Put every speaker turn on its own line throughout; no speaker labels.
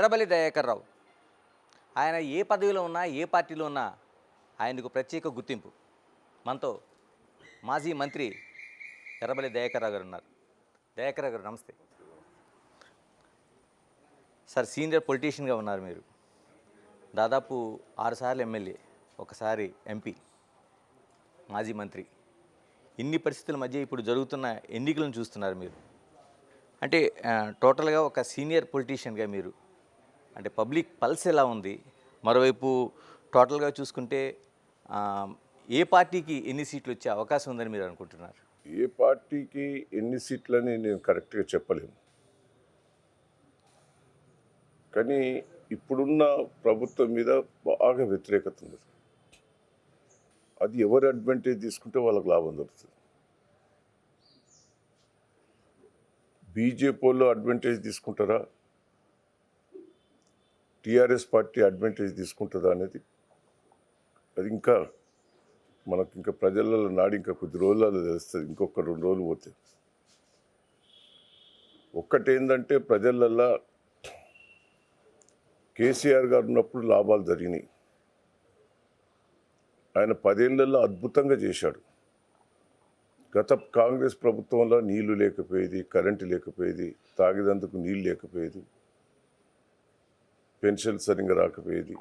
ఎర్రబెల్లి దయాకర్ రావు ఆయన ఏ పదవిలో ఉన్నా ఏ పార్టీలో ఉన్నా ఆయనకు ప్రత్యేక గుర్తింపు. మనతో మాజీ మంత్రి ఎర్రబెల్లి దయాకర్ రావు గారు ఉన్నారు. దయాకర్ రావు గారు నమస్తే సార్. సీనియర్ పొలిటీషియన్గా ఉన్నారు మీరు. దాదాపు 6 సార్లు ఎమ్మెల్యే, ఒకసారి ఎంపీ, మాజీ మంత్రి. ఇన్ని పరిస్థితుల మధ్య ఇప్పుడు జరుగుతున్న ఎన్నికలను చూస్తున్నారు మీరు. అంటే టోటల్గా ఒక సీనియర్ పొలిటీషియన్గా మీరు అంటే పబ్లిక్ పల్స్ ఎలా ఉంది? మరోవైపు టోటల్గా చూసుకుంటే ఏ పార్టీకి ఎన్ని సీట్లు వచ్చే అవకాశం ఉందని మీరు అనుకుంటున్నారు?
ఏ పార్టీకి ఎన్ని సీట్లని నేను కరెక్ట్గా చెప్పలేను. కానీ ఇప్పుడున్న ప్రభుత్వం మీద బాగా వ్యతిరేకత ఉంది. అది ఎవరు అడ్వాంటేజ్ తీసుకుంటే వాళ్ళకి లాభం దొరుకుతుంది. బీజేపీ వాళ్ళు అడ్వాంటేజ్ తీసుకుంటారా, టీఆర్ఎస్ పార్టీ అడ్వాంటేజ్ తీసుకుంటుందా అనేది అది ఇంకా మనకు ఇంకా ప్రజలలో నాడి ఇంకా కొద్ది రోజులలో తెలుస్తుంది. ఇంకొక 2 రోజులు పోతే ఒక్కటేందంటే ప్రజలల్లో కేసీఆర్ గారు ఉన్నప్పుడు లాభాలు జరిగినాయి. ఆయన 10 ఏళ్లలో అద్భుతంగా చేశాడు. గత కాంగ్రెస్ ప్రభుత్వంలో నీళ్లు లేకపోయేది, కరెంటు లేకపోయేది, తాగేందుకు నీళ్ళు లేకపోయేది, పెన్షన్ సరిగ్గా రాకపోయేది,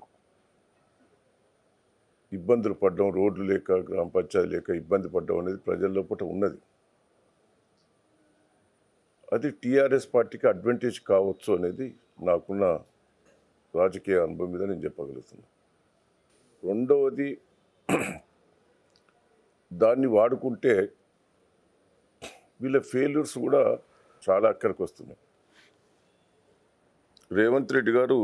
ఇబ్బందులు పడ్డం, రోడ్లు లేక, గ్రామ పంచాయతీ లేక ఇబ్బంది పడ్డం అనేది ప్రజల్లో పూట ఉన్నది. అది టీఆర్ఎస్ పార్టీకి అడ్వాంటేజ్ కావచ్చు అనేది నాకున్న రాజకీయ అనుభవం మీద నేను చెప్పగలుగుతున్నాను. రెండవది, దాన్ని వాడుకుంటే వీళ్ళ ఫెయిల్యూర్స్ కూడా చాలా అక్కడికి వస్తున్నాయి. రేవంత్ రెడ్డి గారు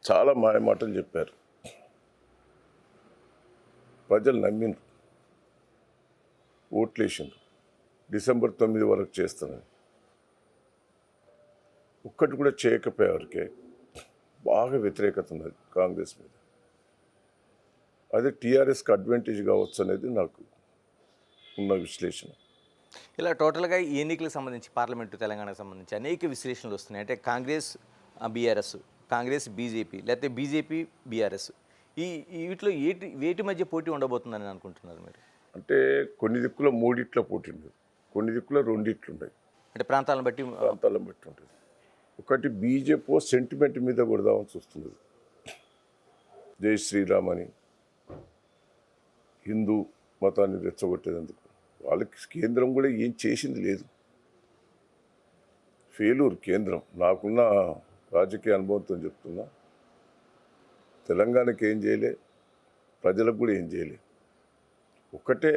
చాలా మాయమాటలు చెప్పారు, ప్రజలు నమ్మిండ్రు, ఓట్లేసిండ్రు. డిసెంబర్ 9 వరకు చేస్తానని ఒక్కటి కూడా చేయకపోయేవారికే బాగా వ్యతిరేకత ఉన్నది కాంగ్రెస్ మీద. అదే టీఆర్ఎస్కి అడ్వాంటేజ్ కావచ్చు అనేది నాకు ఉన్న విశ్లేషణ.
ఇలా టోటల్గా ఈ ఎన్నికలకు సంబంధించి పార్లమెంటు తెలంగాణకు సంబంధించి అనేక విశ్లేషణలు వస్తున్నాయి. అంటే కాంగ్రెస్ బీఆర్ఎస్, కాంగ్రెస్ బీజేపీ, లేకపోతే బీజేపీ బీఆర్ఎస్, వీటిలో వేటి మధ్య పోటీ ఉండబోతుందని అనుకుంటున్నారు మీరు?
అంటే కొన్ని దిక్కులో 3 పోటీ ఉండదు, కొన్ని దిక్కులో 2 ఉన్నాయి.
అంటే ప్రాంతాలను బట్టి
ఉంటుంది. ఒకటి బీజేపీ సెంటిమెంట్ మీద కొడదామని చూస్తుంది. జై శ్రీరామ్ అని హిందూ మతాన్ని రెచ్చగొట్టేందుకు. వాళ్ళకి కేంద్రం కూడా ఏం చేసింది లేదు, ఫెయిల్యూర్ కేంద్రం. నాకున్న రాజకీయ అనుభవంతో చెప్తున్నా, తెలంగాణకి ఏం చేయలే, ప్రజలకు కూడా ఏం చేయలే. ఒక్కటే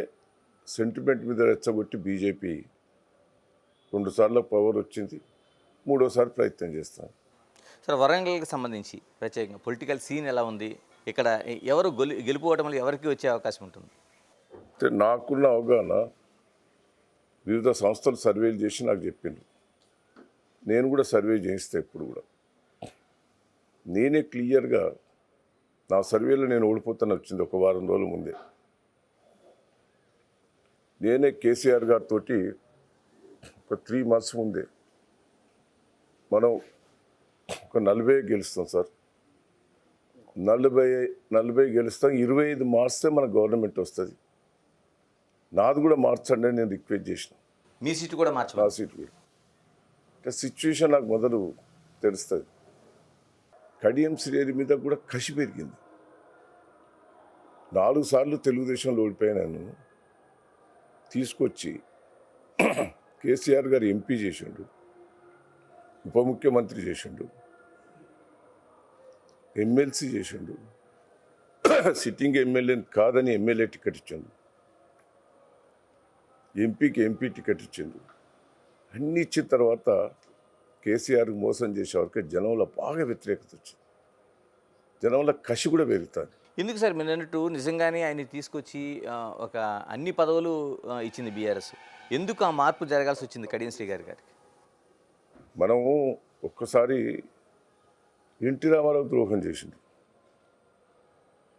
సెంటిమెంట్ మీద రెచ్చగొట్టి బీజేపీ 2 సార్లు పవర్ వచ్చింది, 3వసారి ప్రయత్నం చేస్తాను.
సార్, వరంగల్కి సంబంధించి ప్రత్యేకంగా పొలిటికల్ సీన్ ఎలా ఉంది? ఇక్కడ ఎవరు గెలుపుకోవడం వల్ల ఎవరికి వచ్చే అవకాశం ఉంటుంది?
అంటే నాకున్న అవగాహన, వివిధ సంస్థలు సర్వేలు చేసి నాకు చెప్పిండ్రు. నేను కూడా సర్వే చేయిస్తే ఇప్పుడు కూడా నేనే క్లియర్గా నా సర్వేలో నేను ఓడిపోతాను వచ్చింది ఒక వారం రోజుల ముందే. నేనే కేసీఆర్ గారితో ఒక 3 months ముందే మనం ఒక 40 గెలుస్తాం సార్, 40 గెలుస్తాం, 25 మార్చితే మన గవర్నమెంట్ వస్తుంది, నాది కూడా మార్చండి అని నేను రిక్వెస్ట్ చేసిన.
మీ సీటు కూడా మార్చాలి?
నా సీటు కూడా. అంటే సిచ్యువేషన్ నాకు మొదలు తెలుస్తుంది. కడియం శ్రేణి మీద కూడా కసి పెరిగింది. 4 సార్లు తెలుగుదేశంలో ఓడిపోయాను, తీసుకొచ్చి కేసీఆర్ గారు ఎంపీ చేసిండు, ఉప ముఖ్యమంత్రి చేసిండు, ఎమ్మెల్సీ చేసిండు, సిట్టింగ్ ఎమ్మెల్యే కాదని ఎమ్మెల్యే టికెట్ ఇచ్చిండు, ఎంపీకి ఎంపీ టికెట్ ఇచ్చిండు. అన్నీ ఇచ్చిన తర్వాత కేసీఆర్కి మోసం చేసేవారికి జనంలో బాగా వ్యతిరేకత వచ్చింది, జనంలో కసి కూడా పెరుగుతుంది.
ఎందుకు సార్ మీరు అన్నట్టు నిజంగానే ఆయన తీసుకొచ్చి ఒక అన్ని పదవులు ఇచ్చింది బీఆర్ఎస్, ఎందుకు ఆ మార్పు జరగాల్సి వచ్చింది కడియం శ్రీ గారికి?
మనము ఒక్కసారి ఎన్టీ రామారావు ద్రోహం చేసింది,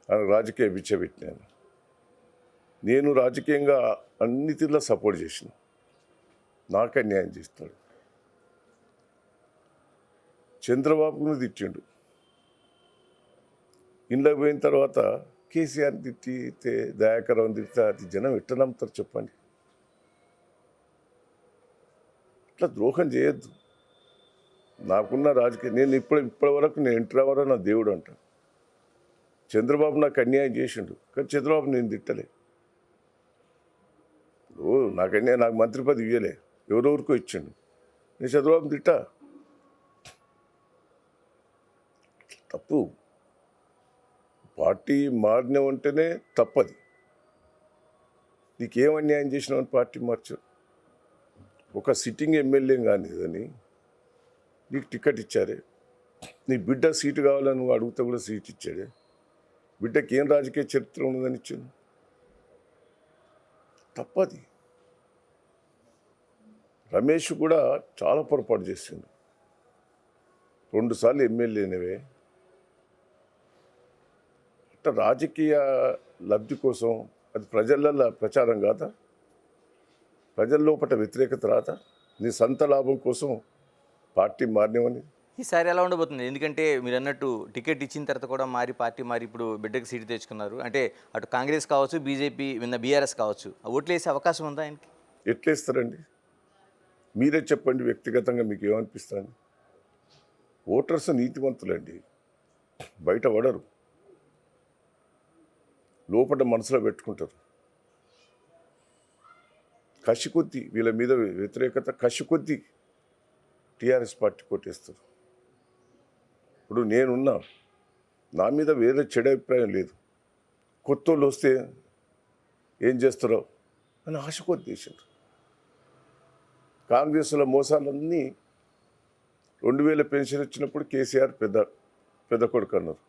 ఆయన రాజకీయ బిచ్చబెట్టినాను. నేను రాజకీయంగా అన్ని తీరులా సపోర్ట్ చేసిన, నాకు అన్యాయం చేస్తున్నాడు. చంద్రబాబును తిట్టిండు. ఇంట్లోకి పోయిన తర్వాత కేసీఆర్ తిట్టితే, దయాకరం తిట్టితే అది జనం ఎట్లా నమ్ముతారు చెప్పండి? ఇట్లా ద్రోహం చేయొద్దు. నాకున్న రాజకీయ నేను ఇప్పటి వరకు నేను ఎన్టీ రామారావు నా దేవుడు అంటాను. చంద్రబాబు నాకు అన్యాయం చేసిండు, కానీ చంద్రబాబు నేను తిట్టలే. ఇప్పుడు నాకు మంత్రి పదవి ఇవ్వలే, ఎవరెవరికో ఇచ్చిండు. నేను చంద్రబాబు తిట్టా, తప్పు. పార్టీ మారినవంటేనే తప్పది. నీకేం అన్యాయం చేసినావని పార్టీ మార్చు. ఒక సిట్టింగ్ ఎమ్మెల్యే కానీ అని నీకు టికెట్ ఇచ్చారే, నీ బిడ్డ సీటు కావాలని నువ్వు అడిగితే కూడా సీట్ ఇచ్చాడే. బిడ్డకి ఏం రాజకీయ చరిత్ర ఉన్నదని ఇచ్చాను? తప్పది. రమేష్ కూడా చాలా పొరపాటు చేసిండు. 2 సార్లు ఎమ్మెల్యేనవే. అట్లా రాజకీయ లబ్ధి కోసం అది ప్రజలలో ప్రచారం కాదా? ప్రజల లోపల వ్యతిరేకత రాదా? నీ సొంత లాభం కోసం పార్టీ మారినవని.
ఈసారి ఎలా ఉండబోతుంది? ఎందుకంటే మీరు అన్నట్టు టికెట్ ఇచ్చిన తర్వాత కూడా పార్టీ మారి ఇప్పుడు బిడ్డకి సీటు తెచ్చుకున్నారు. అంటే అటు కాంగ్రెస్ కావచ్చు, బీజేపీ, బీఆర్ఎస్ కావచ్చు, ఓట్లు వేసే అవకాశం ఉందా ఆయనకి?
ఎట్లేస్తారండి? మీరే చెప్పండి, వ్యక్తిగతంగా మీకు ఏమనిపిస్తుంది? ఓటర్స్ నీతివంతులండి, బయట పడరు, లోపల మనసులో పెట్టుకుంటారు. కసి కొద్దీ వీళ్ళ మీద వ్యతిరేకత, కసి కొద్దీ టీఆర్ఎస్ పార్టీ కొట్టేస్తారు. ఇప్పుడు నేనున్నా, నా మీద వేరే చెడు అభిప్రాయం లేదు. కొత్త వాళ్ళు వస్తే ఏం చేస్తారో అని ఆశ కొద్దేశారు. కాంగ్రెస్లో మోసాలన్నీ 2000 పెన్షన్ వచ్చినప్పుడు కేసీఆర్ పెద్ద కొడుకు అన్నారు.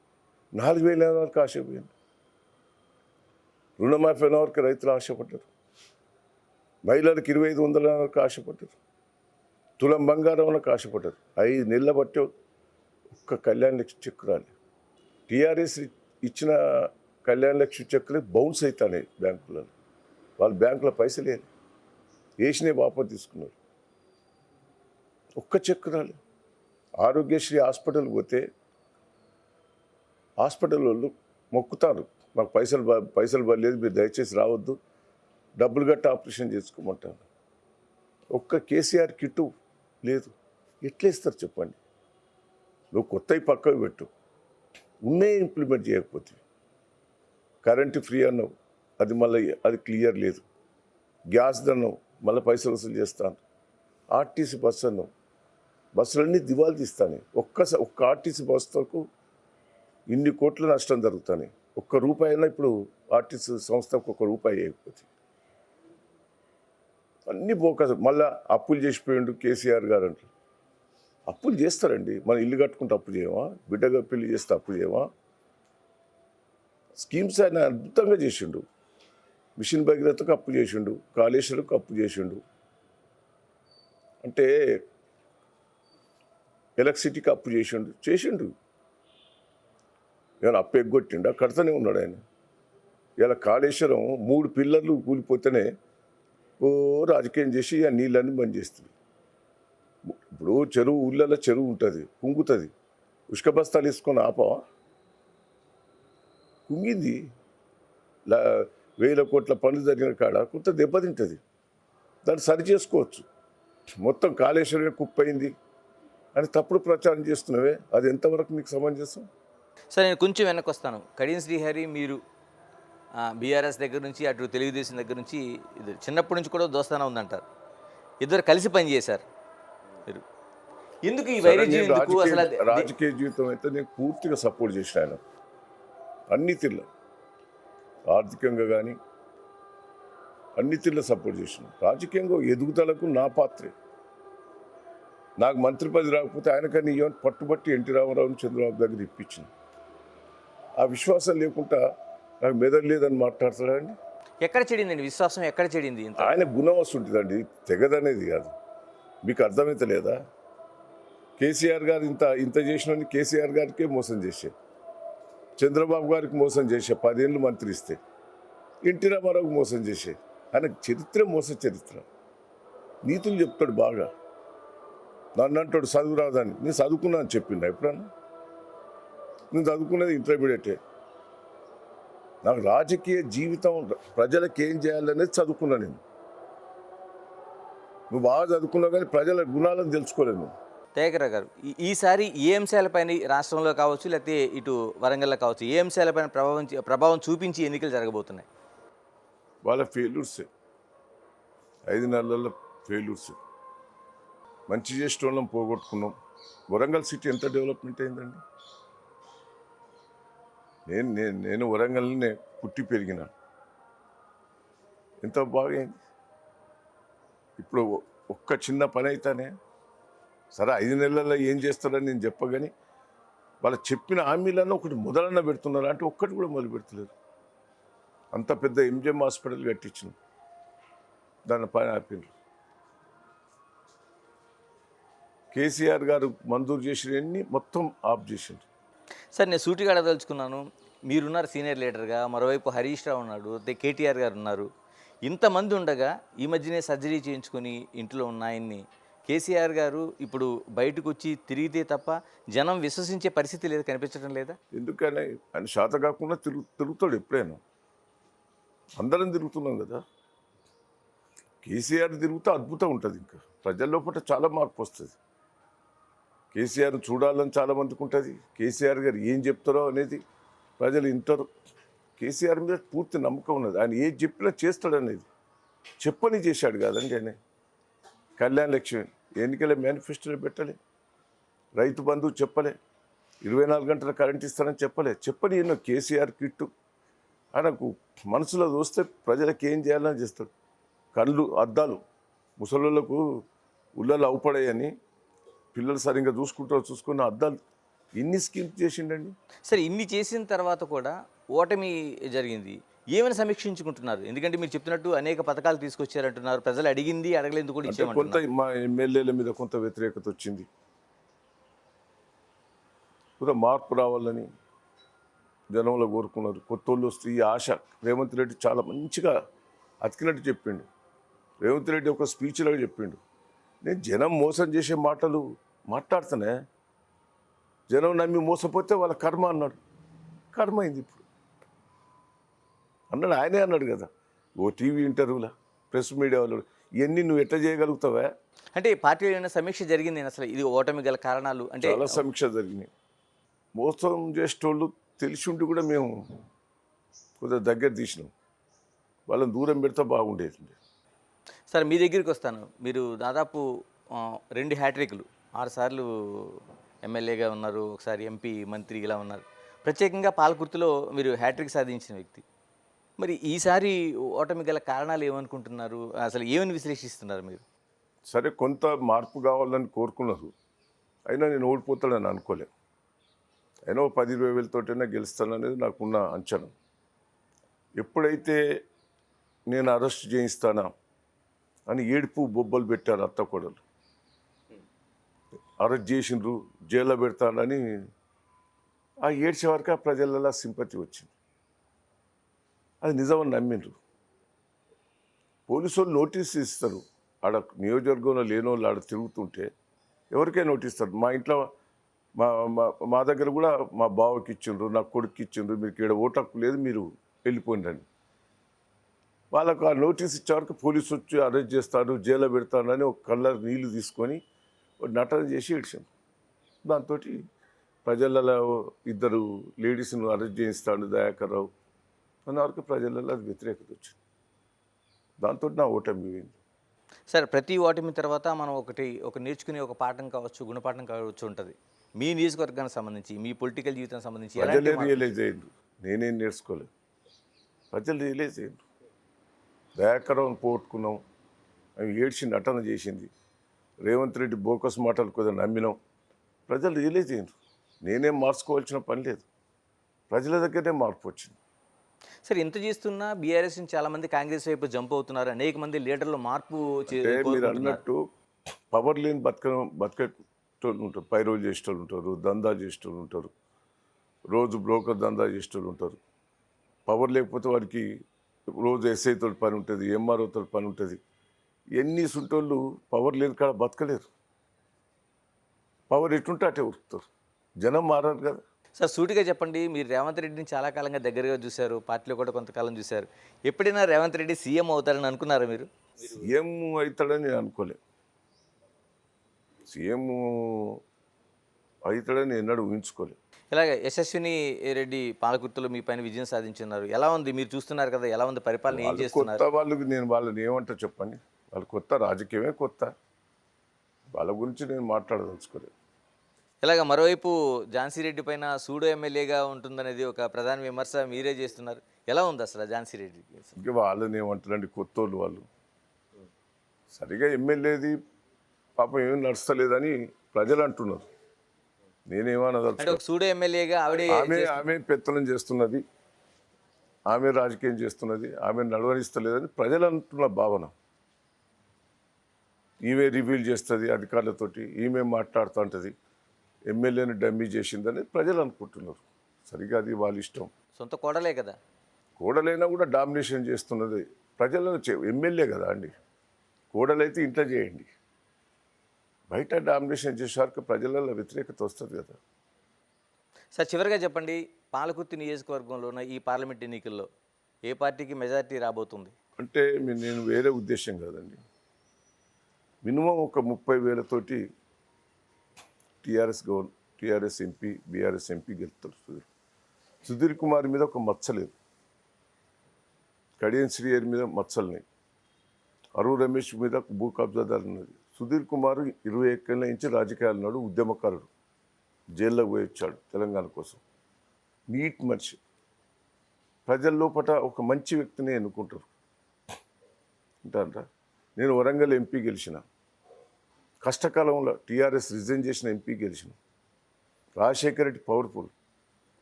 4000 వరకు ఆశపోయాను. రుణమాఫీ అయిన వరకు రైతులు ఆశపడ్డారు. మహిళలకు 2500 వరకు ఆశపడ్డారు. తులం బంగారం వరకు ఆశపడ్డారు. 5 నెలల బట్టి ఒక్క కళ్యాణ లక్ష్మి చెక్ రాలి. టీఆర్ఎస్ ఇచ్చిన కళ్యాణ లక్ష్మి చెక్కులే బౌన్స్ అవుతాయి బ్యాంకులలో. వాళ్ళు బ్యాంకులో పైసలు లేదు, వేసినే వాపసు తీసుకున్నారు. ఒక్క చెక్ రాలి. ఆరోగ్యశ్రీ హాస్పిటల్ పోతే హాస్పిటల్ వాళ్ళు మొక్కుతారు, మాకు పైసలు పడలేదు, మీరు దయచేసి రావద్దు, డబ్బులు కట్టి ఆపరేషన్ చేసుకోమంటారు. ఒక్క కేసీఆర్ కిట్టు లేదు. ఎట్లేస్తారు చెప్పండి? నువ్వు కొత్తవి పక్కకు పెట్టు, ఉన్నే ఇంప్లిమెంట్ చేయకపోతే. కరెంటు ఫ్రీ అన్నావు, అది క్లియర్ లేదు. గ్యాస్ అన్నావు, మళ్ళీ పైసలు వసూలు చేస్తాను. ఆర్టీసీ బస్సు అన్నావు, బస్సులన్నీ దివాలు తీస్తాను. ఒక్క ఆర్టీసీ బస్సుకు ఇన్ని కోట్ల నష్టం జరుగుతాయి. ఒక్క రూపాయి అయినా ఇప్పుడు ఆర్టీసీ సంస్థకు ₹1 వేయకపోతే అన్నీ బోకస్. మళ్ళీ అప్పులు చేసిపోయిండు కేసీఆర్ గారు అంటే. అప్పులు చేస్తారండి, మనం ఇల్లు కట్టుకుంటే అప్పు చేయమా? బిడ్డగా పెళ్లి చేస్తే అప్పు చేయమా? స్కీమ్స్ ఆయన అద్భుతంగా చేసిండు. మిషన్ భగీరథకు అప్పు చేసిండు, కాళేశ్వరకు అప్పు చేసిండు. అంటే ఎలక్ట్రిసిటీకి అప్పు చేసిండు. ఏమైనా అప్పు ఎగ్గొట్టిండా? కడతానే ఉన్నాడు ఆయన. ఇలా కాళేశ్వరం 3 పిల్లర్లు కూలిపోతేనే రాజకీయం చేసి ఆ నీళ్ళన్నీ బంద్ చేస్తుంది. ఇప్పుడు ఊళ్ళలో చెరువు ఉంటుంది, కుంగుతుంది. ఉష్క బస్తాలు వేసుకొని ఆపవా? కుంగింది. 1000 కోట్ల పనులు జరిగిన కాడ కొంత దెబ్బతింటుంది, దాన్ని సరి చేసుకోవచ్చు. మొత్తం కాళేశ్వరమే కుప్పయింది అని తప్పుడు ప్రచారం చేస్తున్నావే, అది ఎంతవరకు నీకు సమంజసం?
సరే, నేను కొంచెం వెనక్కి వస్తాను. కడియం శ్రీహరి మీరు బీఆర్ఎస్ దగ్గర నుంచి అటు తెలుగుదేశం దగ్గర నుంచి ఇది చిన్నప్పటి నుంచి కూడా దోస్తానా ఉందంటారు. ఇద్దరు కలిసి పనిచేశారు. మీరు ఎందుకు ఈ వైరుధ్యం? ఎందుకు అసలు?
రాజకీయ జీవితం అయితే నేను పూర్తిగా సపోర్ట్ చేసిన ఆయన అన్ని తీర్ల, ఆర్థికంగా కానీ అన్ని తీర్ల సపోర్ట్ చేసిన. రాజకీయంగా ఎదుగుదలకు నా పాత్రే. నాకు మంత్రి పదవి రాకపోతే ఆయనకన్నా ఇవ్వని పట్టుబట్టి ఎన్టీ రామారావుని చంద్రబాబు దగ్గర ఇప్పించింది. ఆ విశ్వాసం లేకుండా నాకు మెదడు లేదని మాట్లాడతాడండి.
ఎక్కడ చెడిందండి విశ్వాసం? ఎక్కడ చెడింది?
ఆయన గుణం వస్తుంటుందండి, తెగదనేది కాదు. మీకు అర్థమైతే లేదా? కేసీఆర్ గారు ఇంత చేసిన కేసీఆర్ గారికే మోసం చేసే, చంద్రబాబు గారికి మోసం చేసే, 10 ఏళ్ళు మంత్రి ఇస్తే ఎన్టీ రామారావుకి మోసం చేసే. ఆయన చరిత్ర మోస చరిత్ర. నీతులు చెప్తాడు బాగా. నన్ను అంటాడు చదువు రాదని. నేను చదువుకున్నా అని చెప్పిండా ఎప్పుడన్నా? నేను చదువుకున్నది ఇంటర్మీడియటే. నాకు రాజకీయ జీవితం ప్రజలకు ఏం చేయాలనేది చదువుకున్నా నేను. నువ్వు బాగా చదువుకున్నావు కానీ ప్రజల గుణాలను తెలుసుకోలేవు నువ్వు.
దయాకర్ గారు ఈసారి ఏ అంశాలపైన రాష్ట్రంలో కావచ్చు లేకపోతే ఇటు వరంగల్లో కావచ్చు ఏ అంశాలపైన ప్రభావం చూపించి ఎన్నికలు జరగబోతున్నాయి?
వాళ్ళ ఫెయిల్యూర్సే, 5 నెలల ఫెయిల్యూర్సే. మంచి చేసే వాళ్ళం పోగొట్టుకున్నాం. వరంగల్ సిటీ ఎంత డెవలప్మెంట్ అయిందండి? నేను వరంగల్నే పుట్టి పెరిగిన. ఎంత బాగా అయింది. ఇప్పుడు ఒక్క చిన్న పని అయితేనే సరే 5 నెలల్లో ఏం చేస్తారని నేను చెప్పగాని వాళ్ళు చెప్పిన హామీలను ఒకటి మొదలన్న పెడుతున్నారు అంటే ఒక్కటి కూడా మొదలు పెడతలేరు. అంత పెద్ద ఎంజిఎం హాస్పిటల్ కట్టించిన దాని పైన ఆపిండ్రు. కేసీఆర్ గారు మంజూరు చేసినవన్నీ మొత్తం ఆఫ్ చేసిండ్రు.
సార్ నేను సూటిగా అడగదలుచుకున్నాను. మీరున్నారు సీనియర్ లీడర్గా, మరోవైపు హరీష్ రావు ఉన్నాడు, కేటీఆర్ గారు ఉన్నారు. ఇంతమంది ఉండగా ఈ మధ్యనే సర్జరీ చేయించుకొని ఇంట్లో ఉన్న ఆయన్ని కేసీఆర్ గారు ఇప్పుడు బయటకు వచ్చి తిరిగితే తప్ప జనం విశ్వసించే పరిస్థితి లేదు, కనిపించడం లేదా?
ఎందుకని ఆయన శాత కాకుండా తిరుగుతాడు ఎప్పుడైనా. అందరం తిరుగుతున్నాం కదా. కేసీఆర్ తిరుగుతూ అద్భుతం ఉంటుంది. ఇంకా ప్రజల లోపల చాలా మార్పు వస్తుంది. కేసీఆర్ చూడాలని చాలామందికి ఉంటుంది. కేసీఆర్ గారు ఏం చెప్తారో అనేది ప్రజలు వింటారు. కేసీఆర్ మీద పూర్తి నమ్మకం ఉన్నది. ఆయన ఏం చెప్పినా చేస్తాడు అనేది. చెప్పని చేశాడు కాదండి ఆయన. కళ్యాణ లక్ష్మి ఎన్నికల మేనిఫెస్టోలో పెట్టలే, రైతు బంధువు చెప్పలే, 24 గంటల కరెంట్ ఇస్తానని చెప్పలే. చెప్పని ఎన్నో కేసీఆర్ కిట్టు ఆయనకు మనసులో చూస్తే ప్రజలకు ఏం చేయాలని చేస్తాడు. కళ్ళు అద్దాలు ముసలోళ్ళకు ఉళ్ళలు అవుపడాయని పిల్లలు సరిగ్గా చూసుకున్న అద్దాలు ఇన్ని స్కీమ్స్ చేసిండండి.
సరే ఇన్ని చేసిన తర్వాత కూడా ఓటమి జరిగింది. ఏమైనా సమీక్షించుకుంటున్నారు? ఎందుకంటే మీరు చెప్తున్నట్టు అనేక పథకాలు తీసుకొచ్చారంటున్నారు. ప్రజలు అడిగింది అడగలేదు కూడా
అంటే కొంత మా ఎమ్మెల్యేల మీద కొంత వ్యతిరేకత వచ్చింది. కూడా మార్పు రావాలని జనంలో కోరుకున్నారు. కొత్త వాళ్ళు వస్తే ఈ ఆశ. రేవంత్ రెడ్డి చాలా మంచిగా అతికినట్టు చెప్పిండు. రేవంత్ రెడ్డి ఒక స్పీచ్లో చెప్పిండు, నేను జనం మోసం చేసే మాటలు మాట్లాడుతానే, జనం నమ్మి మోసపోతే వాళ్ళ కర్మ అన్నాడు. కర్మ అయింది ఇప్పుడు అన్నాడు. ఆయనే అన్నాడు కదా ఓ టీవీ ఇంటర్వ్యూలో, ప్రెస్ మీడియా వాళ్ళు. ఇవన్నీ నువ్వు ఎట్లా చేయగలుగుతావా?
అంటే పార్టీలో సమీక్ష జరిగింది అసలు ఇది ఓటమి గల కారణాలు అంటే
చాలా సమీక్ష జరిగినాయి. మోసం చేసేటోళ్ళు తెలిసి ఉండి కూడా మేము కొద్దిగా దగ్గర తీసినాం. వాళ్ళని దూరం పెడితే బాగుండేది.
సరే మీ దగ్గరికి వస్తాను. మీరు దాదాపు 2 హ్యాట్రిక్లు, 6 సార్లు ఎమ్మెల్యేగా ఉన్నారు, ఒకసారి ఎంపీ మంత్రి ఇలా ఉన్నారు. ప్రత్యేకంగా పాలకుర్తిలో మీరు హ్యాట్రిక్ సాధించిన వ్యక్తి. మరి ఈసారి ఓటమి గల కారణాలు ఏమనుకుంటున్నారు? అసలు ఏమని విశ్లేషిస్తున్నారు మీరు?
సరే కొంత మార్పు కావాలని కోరుకున్నారు. అయినా నేను ఓడిపోతానని అనుకోలే. అయినా 10-20 వేలతోటైనా గెలుస్తాననేది నాకున్న అంచనా. ఎప్పుడైతే నేను అరెస్ట్ చేయిస్తానా అని ఏడుపు బొబ్బలు పెట్టారు అత్త కోడలు. అరెస్ట్ చేసిండ్రు, జైల్లో పెడతానని ఆ ఏడ్చే వరకు ఆ ప్రజలలో సింపతి వచ్చింది. అది నిజమని నమ్మిండ్రు. పోలీసు వాళ్ళు నోటీస్ ఇస్తారు. ఆడ నియోజకవర్గంలో లేని వాళ్ళు ఆడ తిరుగుతుంటే ఎవరికైనా నోటీస్ ఇస్తారు. మా ఇంట్లో మా దగ్గర కూడా మా బావకి ఇచ్చిండ్రు, నా కొడుకు ఇచ్చిండ్రు, మీకు ఇక్కడ ఓటు హక్కు లేదు, మీరు వెళ్ళిపోయిందని. వాళ్ళకు ఆ నోటీస్ ఇచ్చే వరకు పోలీసు వచ్చి అరెస్ట్ చేస్తాడు, జైల్లో పెడతాడని ఒక కళ్ళ నీళ్లు తీసుకొని నటన చేసి ఏడ్చాను. దాంతో ప్రజలలో 2 లేడీస్ను అరెస్ట్ చేయిస్తాడు దయాకర్ రావు అన్న వరకు ప్రజలలో అది వ్యతిరేకత వచ్చింది. దాంతో నా ఓటమి పోయింది.
సరే ప్రతి ఓటమి తర్వాత మనం ఒక నేర్చుకునే ఒక పాఠం కావచ్చు, గుణపాఠం కావచ్చు ఉంటుంది. మీ నియోజకవర్గానికి సంబంధించి, మీ పొలిటికల్ జీవితానికి సంబంధించి
ప్రజలే రియలైజ్ అయ్యిండ్రు. నేనేం నేర్చుకోలేదు, ప్రజలు రియలైజ్ అయ్యిండ్రు. దయాకర్ రావును పోగొట్టుకున్నాం, అవి ఏడ్చి నటన చేసింది. రేవంత్ రెడ్డి బోకస్ మాటలు కొద్దిగా నమ్మినాం. ప్రజలు రియలైజ్ అయ్యిండ్రు. నేనేం మార్చుకోవాల్సిన పని లేదు, ప్రజల దగ్గరనే మార్పు వచ్చింది.
సరే ఇంత చేస్తున్నా బీఆర్ఎస్ నుంచి చాలామంది కాంగ్రెస్ వైపు జంప్ అవుతున్నారు. అనేక మంది లీడర్లు మార్పు
మీరు అన్నట్టు పవర్ లేని బతికేటోళ్ళు ఉంటారు, పైరోలు చేసేటోళ్ళు ఉంటారు, దందా చేసేటోళ్ళు ఉంటారు, రోజు బ్రోకర్ దందా చేసేటోళ్ళు ఉంటారు. పవర్ లేకపోతే వారికి రోజు ఎస్ఐతో పని ఉంటుంది, ఎంఆర్ఓతో పని ఉంటుంది. ఎన్ని సుంటోళ్ళు పవర్ లేని కాడ బతకలేరు. పవర్ ఎటుంటే అటే ఉరుకుతారు. జనం మారారు కదా.
సార్ సూటిగా చెప్పండి, మీరు రేవంత్ రెడ్డిని చాలా కాలంగా దగ్గరగా చూశారు, పార్టీలో కూడా కొంతకాలం చూశారు. ఎప్పుడైనా రేవంత్ రెడ్డి సీఎం అవుతారని అనుకున్నారా మీరు?
సీఎం అవుతాడని నేను అనుకోలే. సీఎం అవుతాడని ఎన్నడూ ఊహించుకోలే.
ఇలాగ యశస్విని రెడ్డి పాలకుర్తిలో మీ పైన విజయం సాధించున్నారు. ఎలా ఉంది, మీరు చూస్తున్నారు కదా, ఎలా ఉంది పరిపాలన, ఏం
వాళ్ళు
చేస్తున్నారు?
కొత్త వాళ్ళకి నేను వాళ్ళని ఏమంటా చెప్పండి. వాళ్ళు కొత్త, రాజకీయమే కొత్త. వాళ్ళ గురించి నేను మాట్లాడదలుచుకోలేదు.
ఇలాగ మరోవైపు ఝాన్సీ రెడ్డి పైన సూడో ఎమ్మెల్యేగా ఉంటుందనేది ఒక ప్రధాన విమర్శ మీరే చేస్తున్నారు. ఎలా ఉంది అసలు ఝాన్సీ రెడ్డి?
ఇంకా వాళ్ళని ఏమంటారండి, కొత్తోళ్ళు వాళ్ళు. సరిగా ఎమ్మెల్యేది పాపం ఏం నడుస్తలేదని ప్రజలు అంటున్నారు.
అంటే
నేనేమనదలుచుకో,
ఒక సూడో ఎమ్మెల్యేగా ఆవిడే
ఆమె పెత్తనం చేస్తున్నది, ఆమె రాజకీయం చేస్తున్నది, ఆమె నడవనిస్తలేదని ప్రజలు అంటున్న భావన. ఈమె రివీల్ చేస్తుంది అధికారులతోటి, ఈమె మాట్లాడుతుంటుంది, ఎమ్మెల్యేని డమ్మీ చేసిందని ప్రజలు అనుకుంటున్నారు. సరిగా అది వాళ్ళ ఇష్టం.
సొంత కోడలే కదా.
కోడలైనా కూడా డామినేషన్ చేస్తున్నది ప్రజలను. ఎమ్మెల్యే కదా అండి, కోడలైతే ఇంట్లో చేయండి, బయట డామినేషన్ చేసేవారికి ప్రజలలో వ్యతిరేకత వస్తుంది కదా.
సార్ చివరిగా చెప్పండి, పాలకుర్తి నియోజకవర్గంలో ఉన్న ఈ పార్లమెంట్ ఎన్నికల్లో ఏ పార్టీకి మెజారిటీ రాబోతుంది?
అంటే నేను వేరే ఉద్దేశం కాదండి. మినిమం ఒక 30,000తోటి టీఆర్ఎస్ ఎంపీ, బీఆర్ఎస్ ఎంపీ గెలుస్తారు. సుధీర్ కుమార్ మీద ఒక మచ్చలేదు, కడియం శ్రీహరి మీద మచ్చలున్నాయి, అరుణ్ రమేష్ మీద భూ కబ్జాదారు ఉన్నది. సుధీర్ కుమార్ 21 ఏళ్ళ నుంచి రాజకీయాలు ఉన్నాడు, ఉద్యమకారుడు, జైల్లోకి పోయి వచ్చాడు తెలంగాణ కోసం. నీట్ మనిషి, ప్రజల లోపల ఒక మంచి వ్యక్తిని ఎన్నుకుంటారు అంటారా. నేను వరంగల్ ఎంపీ గెలిచిన, కష్టకాలంలో టీఆర్ఎస్ రిజైన్ చేసిన ఎంపీ గెలిచిన. రాజశేఖర రెడ్డి పవర్ఫుల్,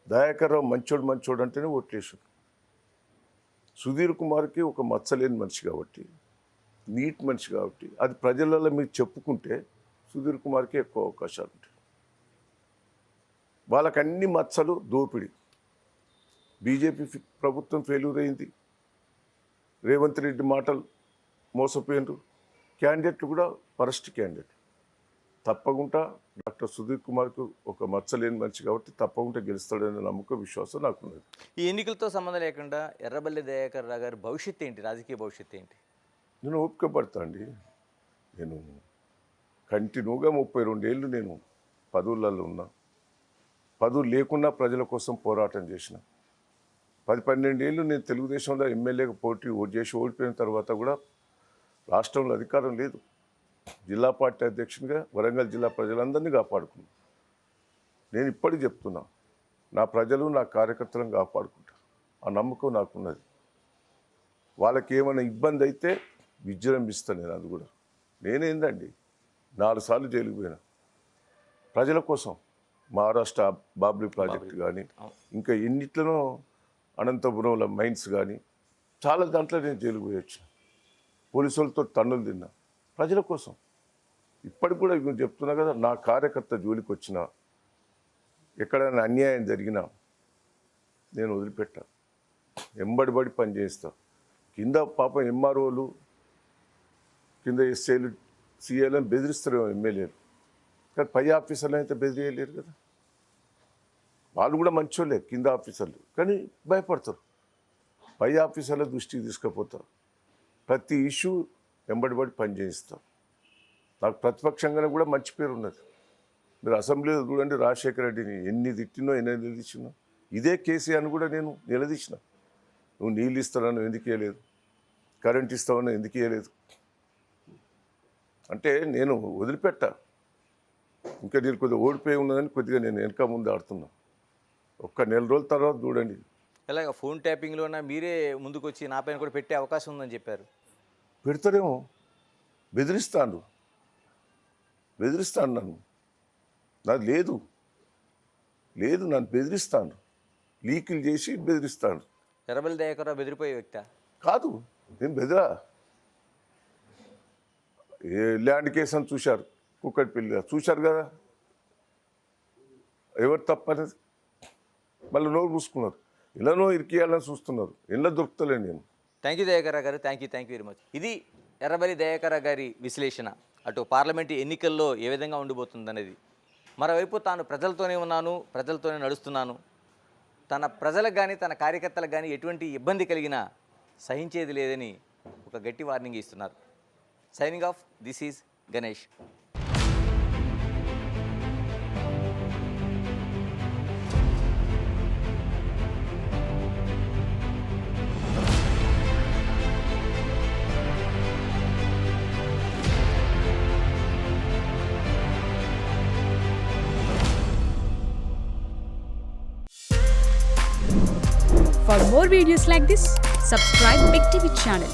దయాకర్ రావు మంచోడు అంటేనే ఓట్లేసాడు. సుధీర్ కుమార్కి ఒక మచ్చలేని మనిషి కాబట్టి, నీట్ మనిషి కాబట్టి, అది ప్రజలలో మీరు చెప్పుకుంటే సుధీర్ కుమార్కి ఎక్కువ అవకాశాలు ఉంటాయి. వాళ్ళకి అన్ని మచ్చలు దోపిడి. బీజేపీ ప్రభుత్వం ఫెయిల్యూర్ అయింది, రేవంత్ రెడ్డి మాటలు మోసపోయినారు. క్యాండిడేట్లు కూడా వరస్ట్ క్యాండిడేట్. తప్పకుండా డాక్టర్ సుధీర్ కుమార్కు ఒక మచ్చలేని మనిషి కాబట్టి తప్పకుండా గెలుస్తాడనే నమ్మకం, విశ్వాసం నాకున్నది.
ఈ ఎన్నికలతో సంబంధం లేకుండా ఎర్రబెల్లి దయాకర్ రావు గారి భవిష్యత్తు ఏంటి, రాజకీయ భవిష్యత్తు ఏంటి?
నేను ఓపిక పడతా అండి. నేను కంటిన్యూగా 32 ఏళ్ళు నేను పదవులలో ఉన్నా. పదవులు లేకున్నా ప్రజల కోసం పోరాటం చేసిన. 10-12 ఏళ్ళు నేను తెలుగుదేశంలో ఎమ్మెల్యేగా చేసి ఓడిపోయిన తర్వాత కూడా రాష్ట్రంలో అధికారం లేదు. జిల్లా పార్టీ అధ్యక్షునిగా వరంగల్ జిల్లా ప్రజలందరినీ కాపాడుకున్నాను. నేను ఇప్పటికి చెప్తున్నా, నా ప్రజలు నా కార్యకర్తలను కాపాడుకుంటారు, ఆ నమ్మకం నాకున్నది. వాళ్ళకి ఏమైనా ఇబ్బంది అయితే విజృంభిస్తాను నేను. అది కూడా నేనేందండి 4 సార్లు జైలుకు పోయినా ప్రజల కోసం. మహారాష్ట్ర బాబ్లీ ప్రాజెక్టు కానీ, ఇంకా ఎన్నిట్లనో అనంతపురంలో మైన్స్ కానీ, చాలా దాంట్లో నేను జైలుకు పోయొచ్చు. పోలీసులతో తన్నులు తిన్నా ప్రజల కోసం. ఇప్పటికి కూడా ఇప్పుడు చెప్తున్నా కదా, నా కార్యకర్త జోలికి వచ్చినా, ఎక్కడైనా అన్యాయం జరిగినా నేను వదిలిపెట్టా, ఎంబడిబడి పని చేస్తా. కింద పాపం ఎంఆర్ఓలు, కింద ఎస్ఐలు, సిఐలను బెదిరిస్తారు ఎమ్మెల్యేలు, కానీ పై ఆఫీసర్లు అయితే బెదిరియలేరు కదా. వాళ్ళు కూడా మంచోళ్ళే కింద ఆఫీసర్లు, కానీ భయపడతారు. పై ఆఫీసర్ల దృష్టికి తీసుకుపోతారు. ప్రతి ఇష్యూ వెంబడిబడి పని చేయిస్తాం. నాకు ప్రతిపక్షంగానే కూడా మంచి పేరు ఉన్నది. మీరు అసెంబ్లీలో చూడండి, రాజశేఖర రెడ్డిని ఎన్ని తిట్టినో, ఎన్ని నిలదీసినో. ఇదే కేసీఆర్ని కూడా నేను నిలదీసిన. నువ్వు నీళ్ళు ఇస్తానని ఎందుకు ఇవ్వలేదు, కరెంట్ ఇస్తావని ఎందుకు ఇవ్వలేదు అంటే నేను వదిలిపెట్టా. ఇంకా నేను కొద్దిగా ఓడిపోయి ఉన్నదని కొద్దిగా నేను వెనక ముందు ఆడుతున్నా. ఒక్క నెల రోజుల తర్వాత చూడండి.
ఇలాగ ఫోన్ ట్యాపింగ్లోన మీరే ముందుకు వచ్చి నా పైన కూడా పెట్టే అవకాశం ఉందని చెప్పారు.
పెడతారేమో, బెదిరిస్తాను నన్ను. నాది లేదు, నన్ను బెదిరిస్తాను, లీకులు చేసి బెదిరిస్తాను.
ఎర్రబెల్లి దయాకర్ రావు బెదిరిపోయే వ్యక్తి
కాదు, నేను బెదిరా. ఏ ల్యాండ్ కేసు అని చూశారు, కుక్కటిపల్లి చూశారు కదా, ఎవరు తప్పనేది. మళ్ళీ నోరు పూసుకున్నారు, ఇలానో ఇరికియాలని చూస్తున్నారు, ఇలా దొరుకుతలే నేను.
థ్యాంక్ యూ దయాకర్ రావు గారు, థ్యాంక్ యూ వెరీ మచ్. ఇది ఎర్రబెల్లి దయాకర్ రావు గారి విశ్లేషణ. అటు పార్లమెంటు ఎన్నికల్లో ఏ విధంగా ఉండిపోతుంది అనేది. మరోవైపు తాను ప్రజలతోనే ఉన్నాను, ప్రజలతోనే నడుస్తున్నాను, తన ప్రజలకు కానీ తన కార్యకర్తలకు కానీ ఎటువంటి ఇబ్బంది కలిగినా సహించేది లేదని ఒక గట్టి వార్నింగ్ ఇస్తున్నారు. Signing off, this is Ganesh.
For more videos like this, subscribe Big TV channel.